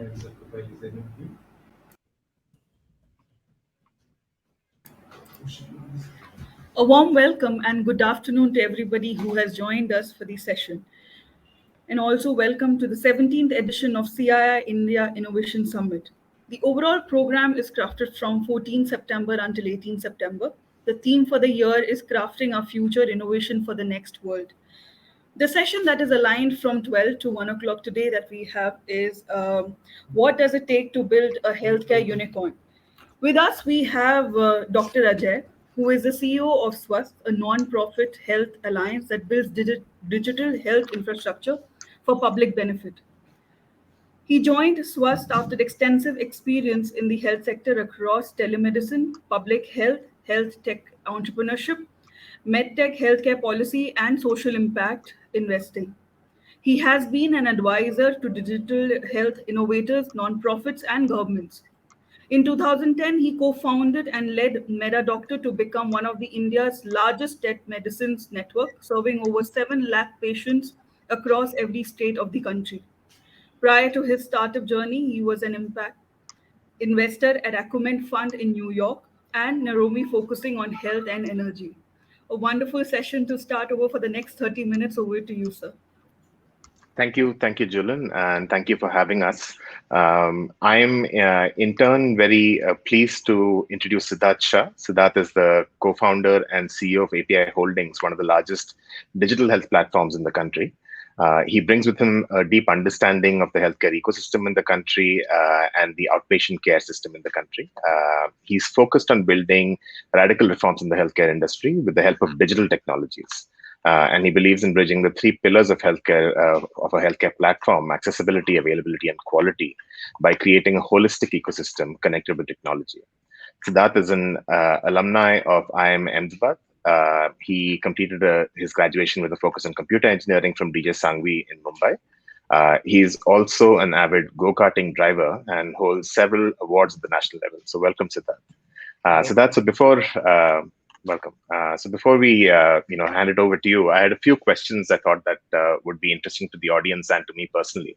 A warm welcome and good afternoon to everybody who has joined us for the session. And also welcome to the 17th edition of CII India Innovation Summit. The overall program is crafted from 14 September until 18 September. The theme for the year is Crafting Our Future Innovation for the Next World. The session that is aligned from 12 to 1 o'clock today that we have is What Does It Take to Build a Healthcare Unicorn? With us, we have Dr. Ajay, who is the CEO of Swasth, a non-profit health alliance that builds digital health infrastructure for public benefit. He joined Swasth after extensive experience in the health sector across telemedicine, public health, health tech entrepreneurship, medtech healthcare policy, and social impact investing. He has been an advisor to digital health innovators, nonprofits, and governments. In 2010, he co-founded and led MetaDoctor to become one of the India's largest medicines network, serving over 7 lakh patients across every state of the country. Prior to his startup journey, he was an impact investor at Acumen Fund in New York and Naromi focusing on health and energy. A wonderful session to start over for the next 30 minutes. Over to you, sir. Thank you, Julian, and thank you for having us. I'm in turn very pleased to introduce Siddharth Shah. Siddharth is the co-founder and CEO of API Holdings, one of the largest digital health platforms in the country. He brings with him a deep understanding of the healthcare ecosystem in the country and the outpatient care system in the country. He's focused on building radical reforms in the healthcare industry with the help of digital technologies. And he believes in bridging the three pillars of healthcare, of a healthcare platform: accessibility, availability, and quality, by creating a holistic ecosystem connected with technology. Siddharth is an alumni of IIM Ahmedabad. He completed his graduation with a focus on computer engineering from DJ Sangvi in Mumbai. He's also an avid go-karting driver and holds several awards at the national level. So welcome, Siddharth. Siddharth, welcome. So before we hand it over to you, I had a few questions I thought that would be interesting to the audience and to me personally.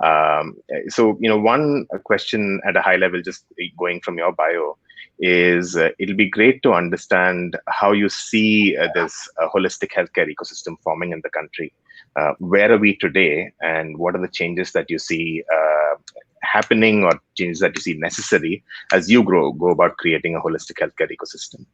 One question at a high level, just going from your bio, is it'll be great to understand how you see this holistic healthcare ecosystem forming in the country. Where are we today, and what are the changes that you see happening, or changes that you see necessary as you go about creating a holistic healthcare ecosystem?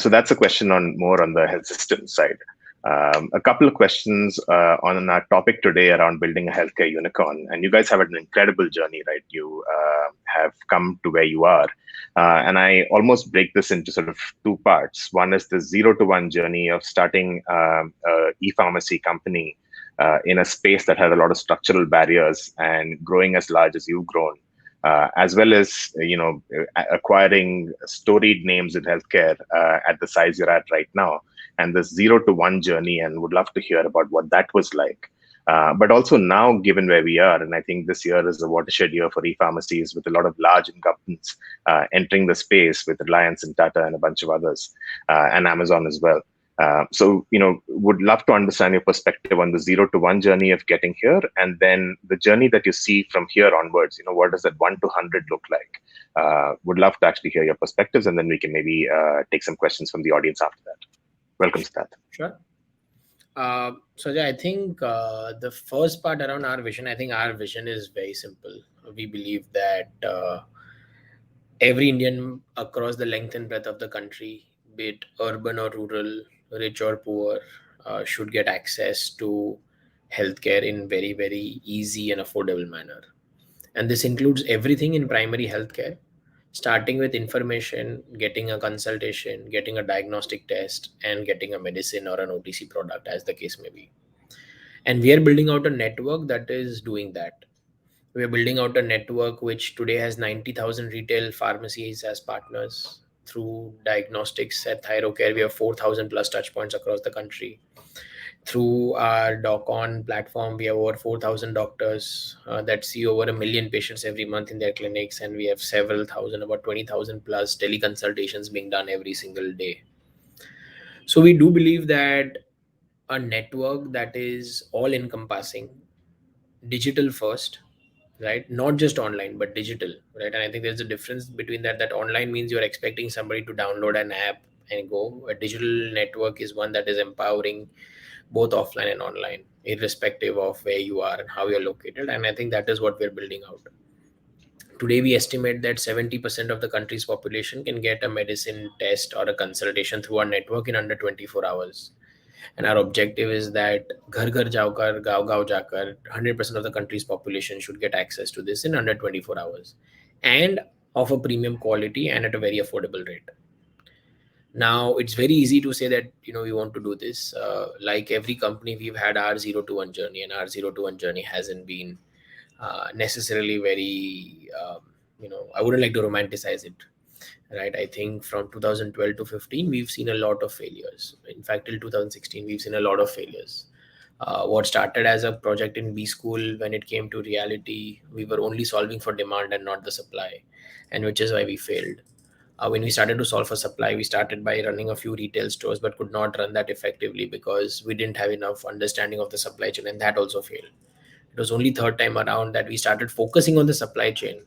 So that's a question more on the health system side. A couple of questions on our topic today around building a healthcare unicorn. And you guys have an incredible journey, right? You have come to where you are. And I almost break this into sort of two parts. One is the 0 to 1 journey of starting an e-pharmacy company in a space that had a lot of structural barriers and growing as large as you've grown. As well as acquiring storied names in healthcare at the size you're at right now, and this 0 to 1 journey, and would love to hear about what that was like. But also now, given where we are, and I think this year is a watershed year for e-pharmacies, with a lot of large incumbents entering the space, with Reliance and Tata and a bunch of others, and Amazon as well. Would love to understand your perspective on the 0 to 1 journey of getting here, and then the journey that you see from here onwards. What does that 1 to 100 look like? Would love to actually hear your perspectives, and then we can maybe take some questions from the audience after that. Welcome, Siddharth. Sure. So I think the first part around our vision, I think our vision is very simple. We believe that every Indian across the length and breadth of the country, be it urban or rural, rich or poor, should get access to healthcare in very, very easy and affordable manner. And this includes everything in primary healthcare, starting with information, getting a consultation, getting a diagnostic test, and getting a medicine or an OTC product, as the case may be. And we are building out a network that is doing that. We are building out a network which today has 90,000 retail pharmacies as partners. Through diagnostics at ThyroCare, we have 4,000 plus touch points across the country. Through our DocOn platform, we have over 4,000 doctors that see over 1 million patients every month in their clinics, and we have several thousand, about 20,000 plus teleconsultations being done every single day. So we do believe that a network that is all-encompassing, digital first, right? Not just online, but digital, right? And I think there's a difference between that. That online means you're expecting somebody to download an app and go. A digital network is one that is empowering both offline and online, irrespective of where you are and how you're located. And I think that is what we're building out. Today, we estimate that 70% of the country's population can get a medicine test or a consultation through our network in under 24 hours. And our objective is that ghar ghar jaakar, gaon gaon jaakar, 100% of the country's population should get access to this in under 24 hours and of a premium quality and at a very affordable rate. Now, it's very easy to say that, we want to do this. Like every company, we've had our 0 to 1 journey, and our 0 to 1 journey hasn't been necessarily very, I wouldn't like to romanticize it, right? I think from 2012 to 15, we've seen a lot of failures. In fact, till 2016, we've seen a lot of failures. What started as a project in B school, when it came to reality, we were only solving for demand and not the supply, and which is why we failed. When we started to solve for supply, we started by running a few retail stores, but could not run that effectively because we didn't have enough understanding of the supply chain, and that also failed. It was only third time around that we started focusing on the supply chain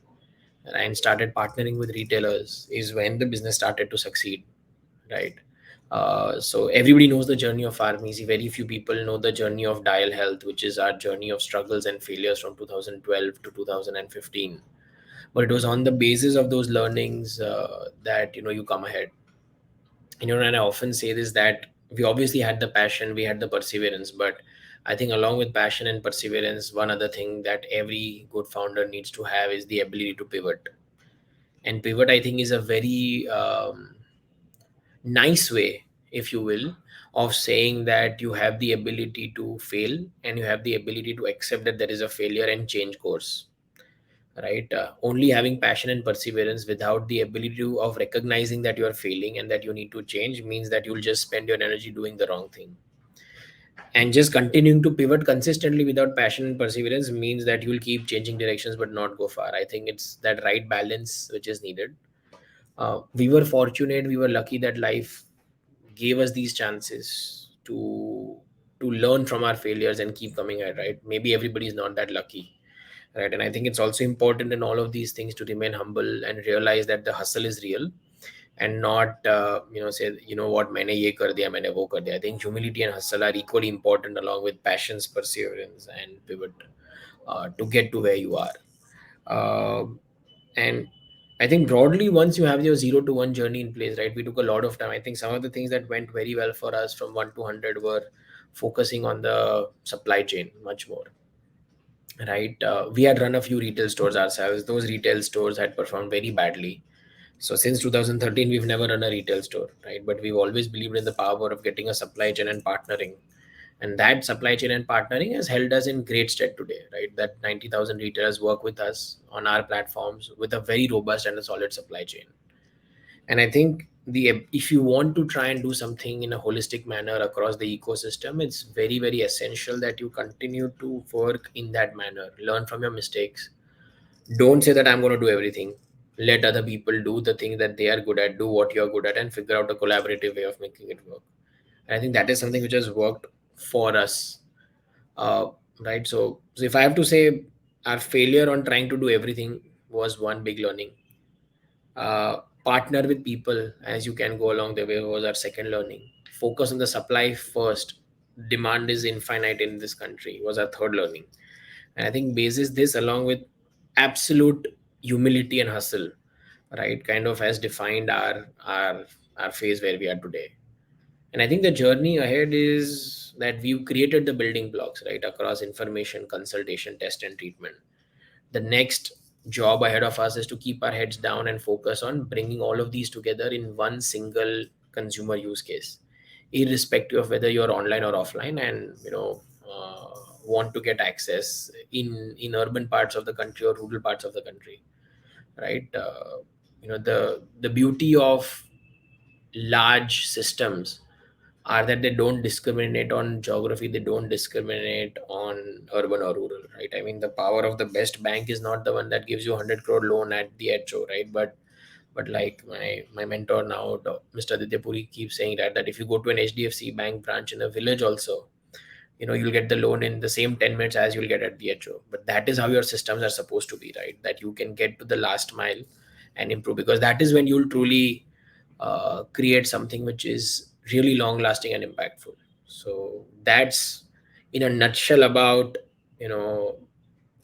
and started partnering with retailers is when the business started to succeed, right? So everybody knows the journey of pharmacy. Very few people know the journey of Dial Health, which is our journey of struggles and failures from 2012 to 2015. But it was on the basis of those learnings that you come ahead. And I often say this, that we obviously had the passion, we had the perseverance, but I think along with passion and perseverance, one other thing that every good founder needs to have is the ability to pivot. And pivot, I think, is a very nice way, if you will, of saying that you have the ability to fail and you have the ability to accept that there is a failure and change course, right? Only having passion and perseverance without the ability of recognizing that you are failing and that you need to change means that you'll just spend your energy doing the wrong thing. And just continuing to pivot consistently without passion and perseverance means that you'll keep changing directions but not go far. I think it's that right balance which is needed. We were fortunate, we were lucky that life gave us these chances to learn from our failures and keep coming at, right? Maybe everybody is not that lucky, right? And I think it's also important in all of these things to remain humble and realize that the hustle is real and not say, what, maine ye kar diya, maine wo kar diya. I think humility and hustle are equally important along with passions, perseverance, and pivot to get to where you are. And I think broadly, once you have your 0 to 1 journey in place, right, we took a lot of time. I think some of the things that went very well for us from 1 to 100 were focusing on the supply chain much more, right? We had run a few retail stores ourselves. Those retail stores had performed very badly. So since 2013, we've never run a retail store, right? But we've always believed in the power of getting a supply chain and partnering. And that supply chain and partnering has held us in great stead today, right? That 90,000 retailers work with us on our platforms with a very robust and a solid supply chain. And I think the if you want to try and do something in a holistic manner across the ecosystem, it's very, very essential that you continue to work in that manner, learn from your mistakes. Don't say that I'm going to do everything. Let other people do the thing that they are good at, do what you're good at, and figure out a collaborative way of making it work. And I think that is something which has worked for us, uh, right? So if I have to say, our failure on trying to do everything was one big learning. Partner with people as you can go along the way was our second learning. Focus on the supply first. Demand is infinite in this country was our third learning. And I think basis this along with absolute humility and hustle, right, kind of has defined our phase where we are today. And I think the journey ahead is that we've created the building blocks, right, across information, consultation, test, and treatment. The next job ahead of us is to keep our heads down and focus on bringing all of these together in one single consumer use case, irrespective of whether you're online or offline, and want to get access in urban parts of the country or rural parts of the country, right? The beauty of large systems are that they don't discriminate on geography, they don't discriminate on urban or rural, right? I mean, the power of the best bank is not the one that gives you 100 crore loan at the HO, right? But like my mentor now, Mr. Aditya Puri, keeps saying that if you go to an HDFC bank branch in a village also, you'll get the loan in the same 10 minutes as you'll get at the HO. But that is how your systems are supposed to be, right? That you can get to the last mile and improve, because that is when you'll truly create something which is really long lasting and impactful. So that's in a nutshell about you know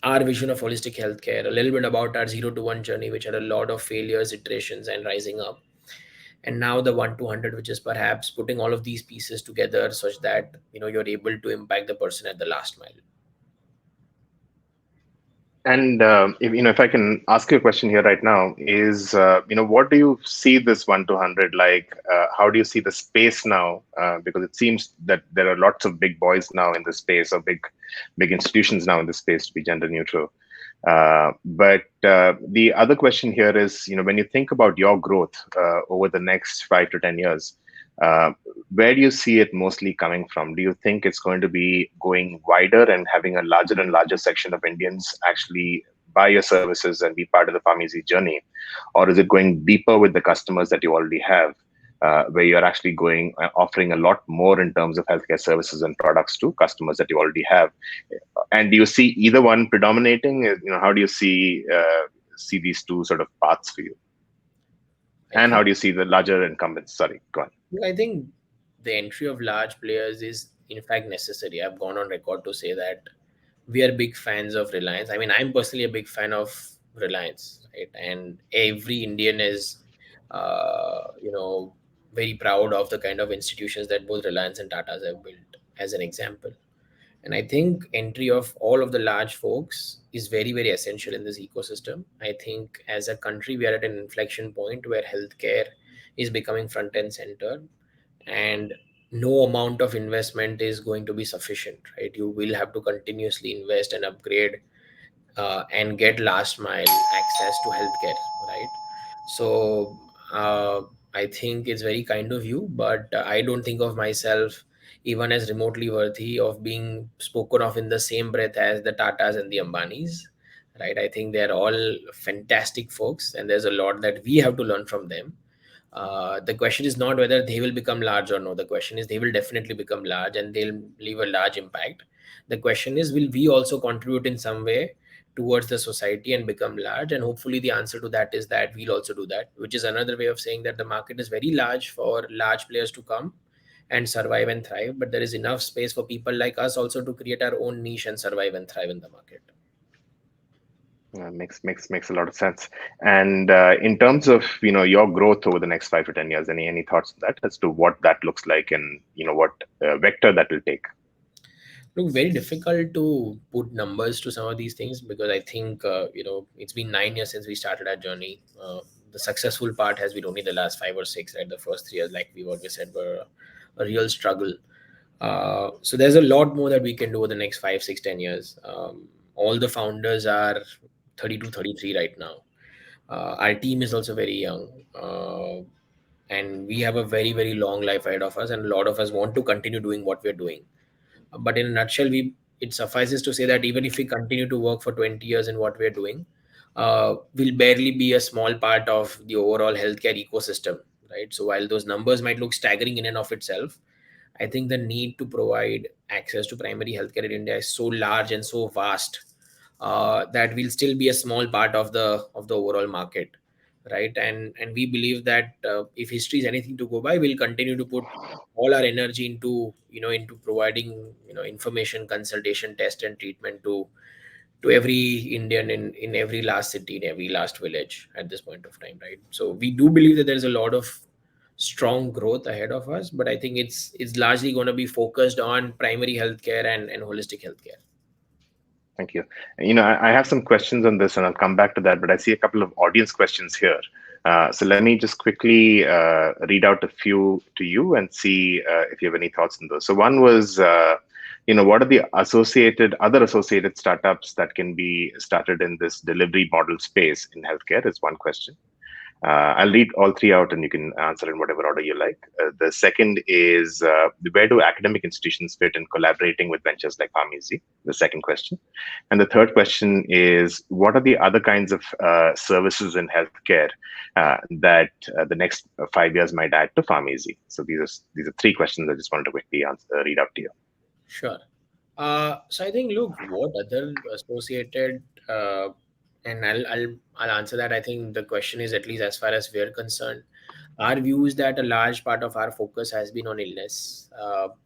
our vision of holistic healthcare, a little bit about our 0 to 1 journey, which had a lot of failures, iterations, and rising up, and now the 1 to 100, which is perhaps putting all of these pieces together such that you're able to impact the person at the last mile. And if I can ask you a question here right now, is what do you see this 1 to 100 like? How do you see the space now? Because it seems that there are lots of big boys now in the space, or big institutions now in the space, to be gender neutral. But the other question here is, when you think about your growth over the next 5 to 10 years, uh, where do you see it mostly coming from? Do you think it's going to be going wider and having a larger and larger section of Indians actually buy your services and be part of the PharmEasy journey? Or is it going deeper with the customers that you already have, where you're actually going offering a lot more in terms of healthcare services and products to customers that you already have? And do you see either one predominating? How do you see these two sort of paths for you? I And how think do you see the larger incumbents? Sorry, go on. I think the entry of large players is in fact necessary. I've gone on record to say that we are big fans of Reliance. I mean, I'm personally a big fan of Reliance, right? And every Indian is, very proud of the kind of institutions that both Reliance and Tata's have built, as an example. And I think entry of all of the large folks is very, very essential in this ecosystem. I think as a country, we are at an inflection point where healthcare is becoming front and center, and no amount of investment is going to be sufficient, right? You will have to continuously invest and upgrade and get last mile access to healthcare, right? So uh, I think it's very kind of you, but I don't think of myself even as remotely worthy of being spoken of in the same breath as the Tatas and the Ambanis, right? I think they're all fantastic folks, and there's a lot that we have to learn from them. The question is not whether they will become large or no. The question is they will definitely become large and they'll leave a large impact. The question is, will we also contribute in some way towards the society and become large? And hopefully the answer to that is that we'll also do that, which is another way of saying that the market is very large for large players to come and survive and thrive, but there is enough space for people like us also to create our own niche and survive and thrive in the market. Makes a lot of sense. And in terms of your growth over the next 5 to 10 years, any thoughts on that as to what that looks like, and what vector that will take? Look, very difficult to put numbers to some of these things, because I think it's been 9 years since we started our journey. The successful part has been only the last 5 or 6, right? The first 3 years, like we always said, were a real struggle. So there's a lot more that we can do over the next 5, 6, 10 years. All the founders are 32, 33 right now. Our team is also very young, and we have a very, very long life ahead of us, and a lot of us want to continue doing what we're doing. But in a nutshell, it suffices to say that even if we continue to work for 20 years in what we're doing, we'll barely be a small part of the overall healthcare ecosystem, right? So while those numbers might look staggering in and of itself, I think the need to provide access to primary healthcare in India is so large and so vast, that we'll still be a small part of the overall market, right? And we believe that if history is anything to go by, we'll continue to put all our energy into providing information, consultation, test, and treatment to every Indian in every last city, in every last village at this point of time, right? So we do believe that there's a lot of strong growth ahead of us, but I think it's largely going to be focused on primary healthcare and holistic healthcare. Thank you. I have some questions on this, and I'll come back to that. But I see a couple of audience questions here. So let me just quickly read out a few to you and see if you have any thoughts on those. So one was, what are the other associated startups that can be started in this delivery model space in healthcare? Is one question. I'll read all three out and you can answer in whatever order you like. The second is, where do academic institutions fit in collaborating with ventures like PharmEasy? The second question. And the third question is, what are the other kinds of services in healthcare that the next 5 years might add to PharmEasy? So these are three questions I just wanted to quickly read out to you. Sure. So I think, look, what other associated, uh, and I'll answer that. I think the question is, at least as far as we're concerned, our view is that a large part of our focus has been on illness,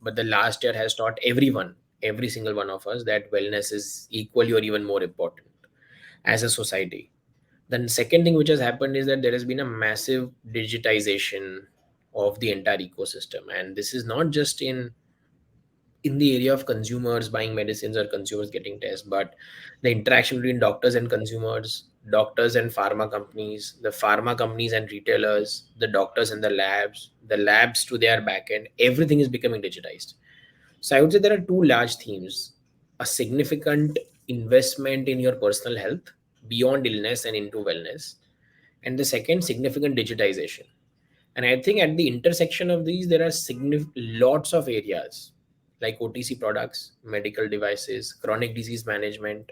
but the last year has taught everyone, every single one of us, that wellness is equally or even more important as a society. Then second thing which has happened is that there has been a massive digitization of the entire ecosystem, and this is not just in the area of consumers buying medicines or consumers getting tests, but the interaction between doctors and consumers, doctors and pharma companies, the pharma companies and retailers, the doctors and the labs to their backend, everything is becoming digitized. So I would say there are two large themes: a significant investment in your personal health beyond illness and into wellness, and the second, significant digitization. And I think at the intersection of these, there are lots of areas like OTC products, medical devices, chronic disease management,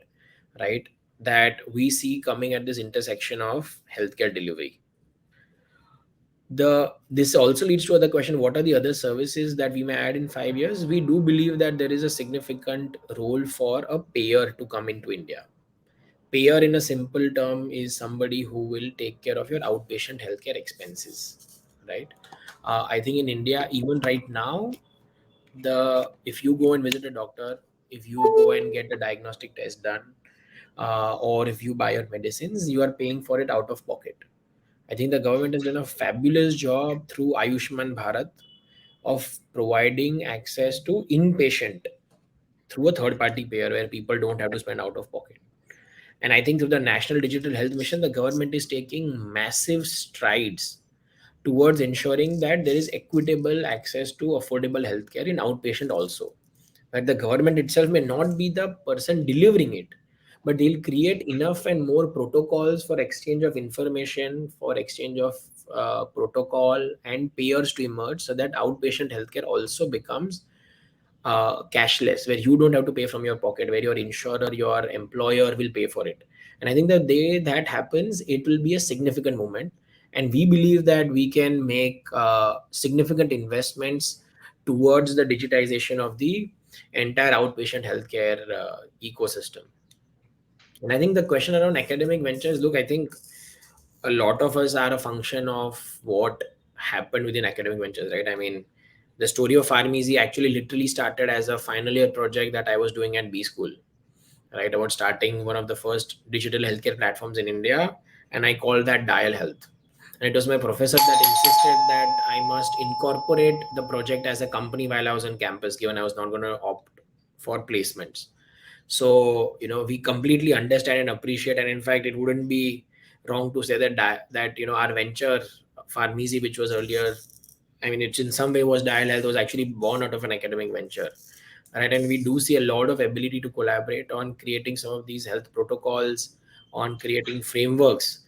right? That we see coming at this intersection of healthcare delivery. This also leads to other question: what are the other services that we may add in 5 years? We do believe that there is a significant role for a payer to come into India. Payer, in a simple term, is somebody who will take care of your outpatient healthcare expenses, right? I think in India, even right now, the if you go and visit a doctor, if you go and get a diagnostic test done, or if you buy your medicines, you are paying for it out of pocket. I think the government has done a fabulous job through Ayushman Bharat of providing access to inpatient through a third party payer where people don't have to spend out of pocket. And I think through the National Digital Health Mission, the government is taking massive strides towards ensuring that there is equitable access to affordable healthcare in outpatient also. That the government itself may not be the person delivering it, but they'll create enough and more protocols for exchange of information, for exchange of protocol and payers to emerge, so that outpatient healthcare also becomes cashless, where you don't have to pay from your pocket, where your insurer, your employer will pay for it. And I think the day that happens, it will be a significant moment. And we believe that we can make significant investments towards the digitization of the entire outpatient healthcare ecosystem. And I think the question around academic ventures, look, I think a lot of us are a function of what happened within academic ventures, right? I mean, the story of Pharmacy actually literally started as a final year project that I was doing at B School, right? About starting one of the first digital healthcare platforms in India, and I called that Dial Health. And it was my professor that insisted that I must incorporate the project as a company while I was on campus, given I was not going to opt for placements. So we completely understand and appreciate, and in fact it wouldn't be wrong to say that our venture Pharmacy, which was earlier, I mean, it's in some way was Dial Health, was actually born out of an academic venture, right? And we do see a lot of ability to collaborate on creating some of these health protocols, on creating frameworks,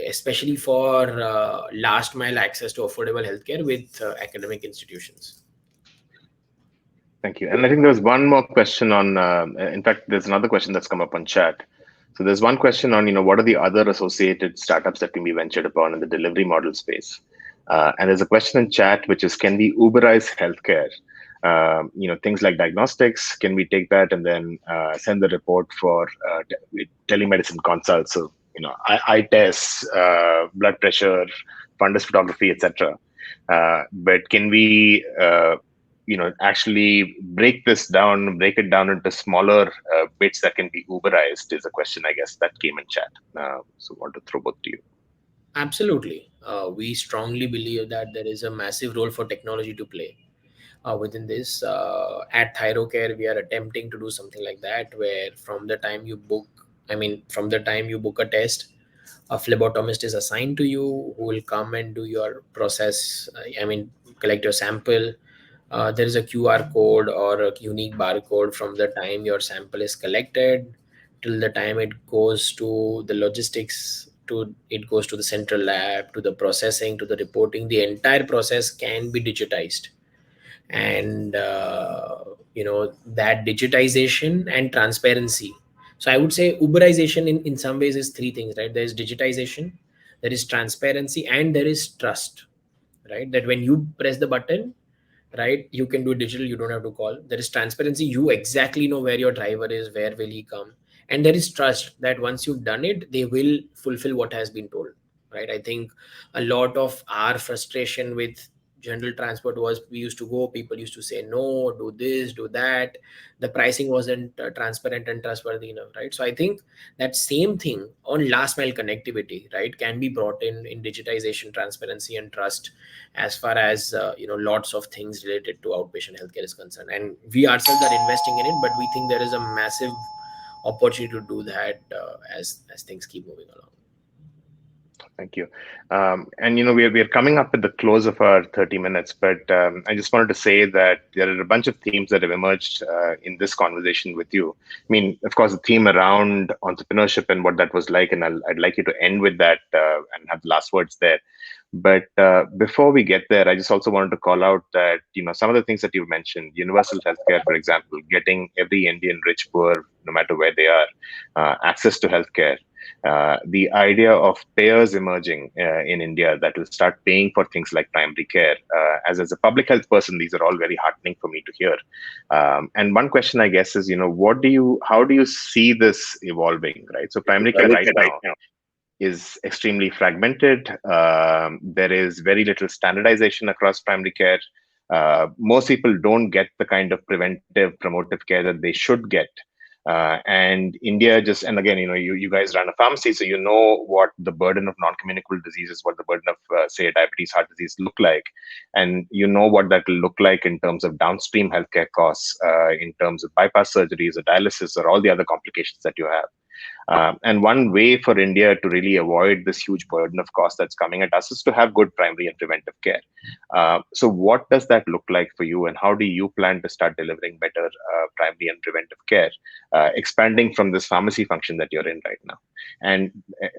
especially for last mile access to affordable healthcare with academic institutions. Thank you. And I think there was one more question on, in fact, there's another question that's come up on chat. So there's one question on, what are the other associated startups that can be ventured upon in the delivery model space? And there's a question in chat, which is, can we Uberize healthcare? Things like diagnostics, can we take that and then send the report for telemedicine consults? So, eye tests, blood pressure, fundus photography, etc. But can we actually break it down into smaller bits that can be Uberized is a question, I guess, that came in chat. So I want to throw both to you. Absolutely. We strongly believe that there is a massive role for technology to play within this. At Thyrocare, we are attempting to do something like that, where from the time you book a test, a phlebotomist is assigned to you who will come and do your process. Collect your sample. There is a QR code or a unique barcode from the time your sample is collected till the time it goes to the logistics, to it goes to the central lab, to the processing, to the reporting. The entire process can be digitized. And that digitization and transparency. So I would say Uberization in some ways is three things, right? There is digitization, there is transparency, and there is trust, right? That when you press the button, right? You can do digital, you don't have to call. There is transparency, you exactly know where your driver is, where will he come. And there is trust that once you've done it, they will fulfill what has been told, right? I think a lot of our frustration with general transport was, we used to go, people used to say no, do this, do that, the pricing wasn't transparent and trustworthy enough, right? So I think that same thing on last mile connectivity, right, can be brought in digitization, transparency and trust, as far as lots of things related to outpatient healthcare is concerned. And we ourselves are investing in it, but we think there is a massive opportunity to do that as things keep moving along. Thank you. And we are coming up at the close of our 30 minutes, but I just wanted to say that there are a bunch of themes that have emerged in this conversation with you. I mean, of course, the theme around entrepreneurship and what that was like, and I'd like you to end with that and have the last words there. But before we get there, I just also wanted to call out that some of the things that you've mentioned, universal healthcare, for example, getting every Indian, rich, poor, no matter where they are, access to healthcare. The idea of payers emerging in India that will start paying for things like primary care. As a public health person, these are all very heartening for me to hear. And one question, I guess, is how do you see this evolving, right? So primary care right now is extremely fragmented. There is very little standardization across primary care. Most people don't get the kind of preventive, promotive care that they should get. And India and again, you guys run a pharmacy, so you know what the burden of non-communicable diseases, what the burden of, say, diabetes, heart disease look like. And you know what that will look like in terms of downstream healthcare costs, in terms of bypass surgeries or dialysis or all the other complications that you have. And one way for India to really avoid this huge burden of cost that's coming at us is to have good primary and preventive care. So what does that look like for you, and how do you plan to start delivering better primary and preventive care, expanding from this pharmacy function that you're in right now? And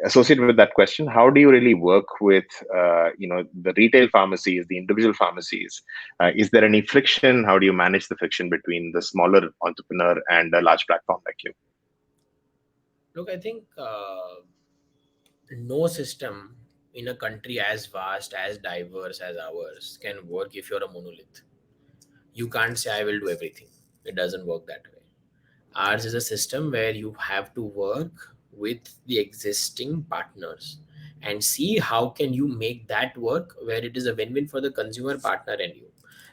associated with that question, how do you really work with the retail pharmacies, the individual pharmacies? Is there any friction? How do you manage the friction between the smaller entrepreneur and a large platform like you? Look, I think no system in a country as vast, as diverse as ours can work if you're a monolith. You can't say, I will do everything. It doesn't work that way. Ours is a system where you have to work with the existing partners and see how can you make that work where it is a win-win for the consumer, partner and you.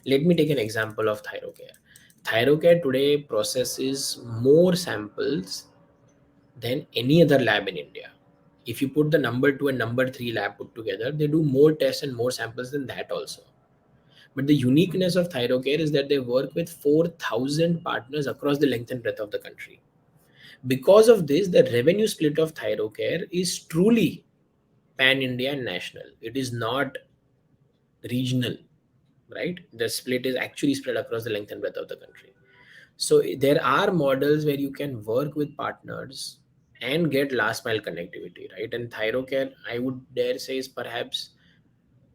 Let me take an example of Thyrocare. Thyrocare today processes more samples than any other lab in India. If you put the number 2 and number 3 lab put together, they do more tests and more samples than that also. But the uniqueness of Thyrocare is that they work with 4,000 partners across the length and breadth of the country. Because of this, the revenue split of Thyrocare is truly pan-India and national. It is not regional, right? The split is actually spread across the length and breadth of the country. So there are models where you can work with partners and get last mile connectivity, right? And Thyrocare, I would dare say, is perhaps,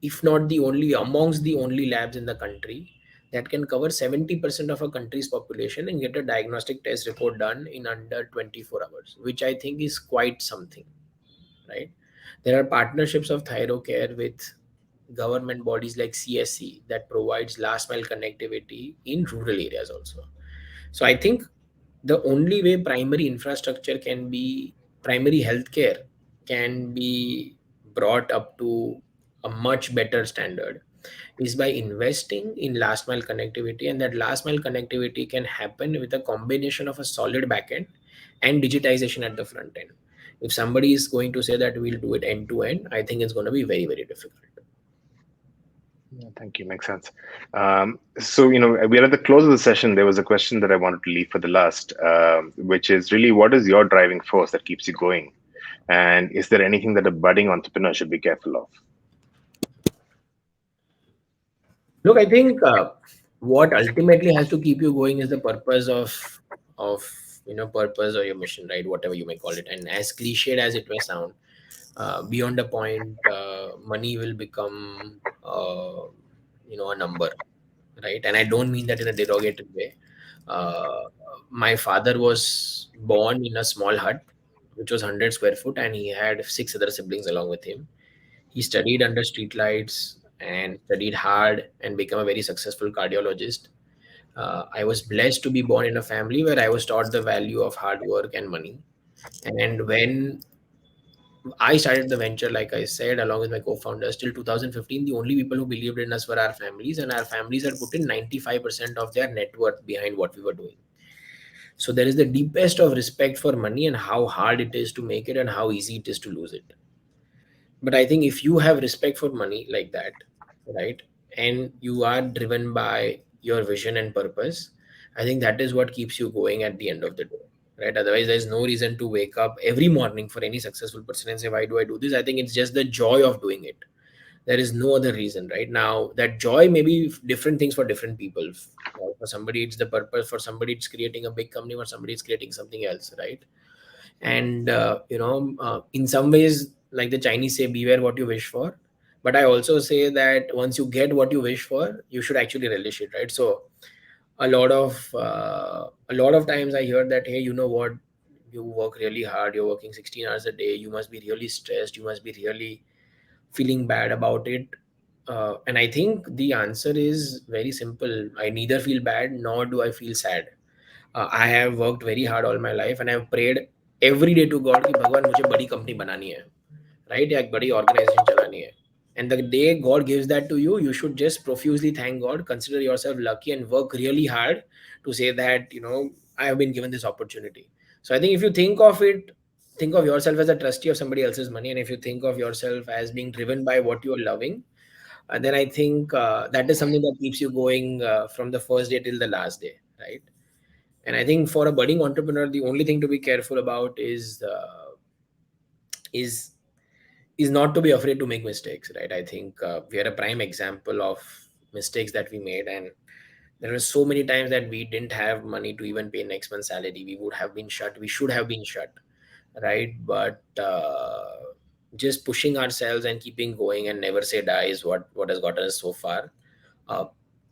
if not the only, amongst the only labs in the country that can cover 70% of a country's population and get a diagnostic test report done in under 24 hours, which I think is quite something, right? There are partnerships of Thyrocare with government bodies like CSI that provides last mile connectivity in rural areas also. So I think the only way primary infrastructure can be, primary healthcare can be brought up to a much better standard is by investing in last mile connectivity, and that last mile connectivity can happen with a combination of a solid backend and digitization at the front end. If somebody is going to say that we'll do it end to end, I think it's going to be very, very difficult. Yeah, thank you. Makes sense. So, we're at the close of the session. There was a question that I wanted to leave for the last, which is really, what is your driving force that keeps you going? And is there anything that a budding entrepreneur should be careful of? Look, I think what ultimately has to keep you going is the purpose of purpose or your mission, right? Whatever you may call it. And as cliched as it may sound, beyond a point, money will become a number, right? And I don't mean that in a derogatory way. Uh, my father was born in a small hut, which was 100 square foot, and he had 6 other siblings along with him. He studied under streetlights and studied hard and become a very successful cardiologist. I was blessed to be born in a family where I was taught the value of hard work and money. And when I started the venture, like I said, along with my co-founders, till 2015, the only people who believed in us were our families, and our families had put in 95% of their net worth behind what we were doing. So there is the deepest of respect for money and how hard it is to make it and how easy it is to lose it. But I think if you have respect for money like that, right, and you are driven by your vision and purpose, I think that is what keeps you going at the end of the day, right? Otherwise, there's no reason to wake up every morning for any successful person and say, why do I do this? I think it's just the joy of doing it. There is no other reason. Right now, that joy may be different things for different people. For somebody it's the purpose, for somebody it's creating a big company, for somebody it's creating something else, right? And in some ways, like the Chinese say, beware what you wish for. But I also say that once you get what you wish for, you should actually relish it, right? So a lot of times I hear that, hey, you know what, you work really hard, you're working 16 hours a day, you must be really stressed, you must be really feeling bad about it. And I think the answer is very simple. I neither feel bad nor do I feel sad. I have worked very hard all my life and I have prayed every day to God कि भगवान मुझे बड़ी company बनानी है, right? या एक बड़ी organization चलानी है. And the day God gives that to you, you should just profusely thank God, consider yourself lucky, and work really hard to say that, I have been given this opportunity. So I think if you think of yourself as a trustee of somebody else's money, and if you think of yourself as being driven by what you're loving, then I think that is something that keeps you going from the first day till the last day, right? And I think for a budding entrepreneur, the only thing to be careful about is is not to be afraid to make mistakes, right? I think we are a prime example of mistakes that we made, and there were so many times that we didn't have money to even pay next month's salary. We would have been shut. We should have been shut, right? But just pushing ourselves and keeping going and never say die is what has gotten us so far. uh,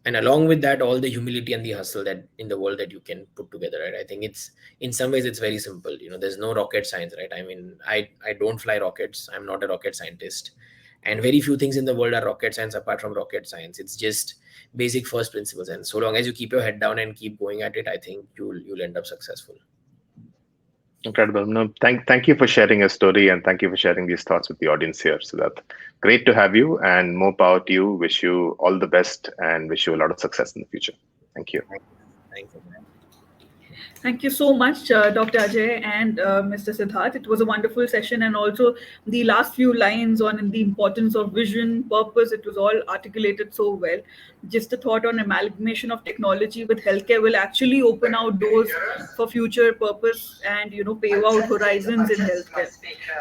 and along with that, all the humility and the hustle that in the world that you can put together, right? I think it's, in some ways, it's very simple. There's no rocket science, right? I mean, I don't fly rockets, I'm not a rocket scientist, and very few things in the world are rocket science apart from rocket science. It's just basic first principles, and so long as you keep your head down and keep going at it, I think you'll end up successful. Incredible. No, thank you for sharing your story, and thank you for sharing these thoughts with the audience here. So that great to have you, and more power to you. Wish you all the best, and wish you a lot of success in the future. Thank you. Thank you. Thank you so much, Dr. Ajay and Mr. Siddharth. It was a wonderful session, and also the last few lines on the importance of vision, purpose, it was all articulated so well. Just a thought on amalgamation of technology with healthcare will actually open out doors for future purpose and, pave out horizons in healthcare.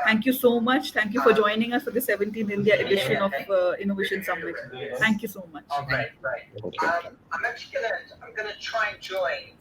Thank you so much. Thank you for joining us for the 17th India edition of Innovation Summit. Thank you so much. Thank you. I'm gonna try and join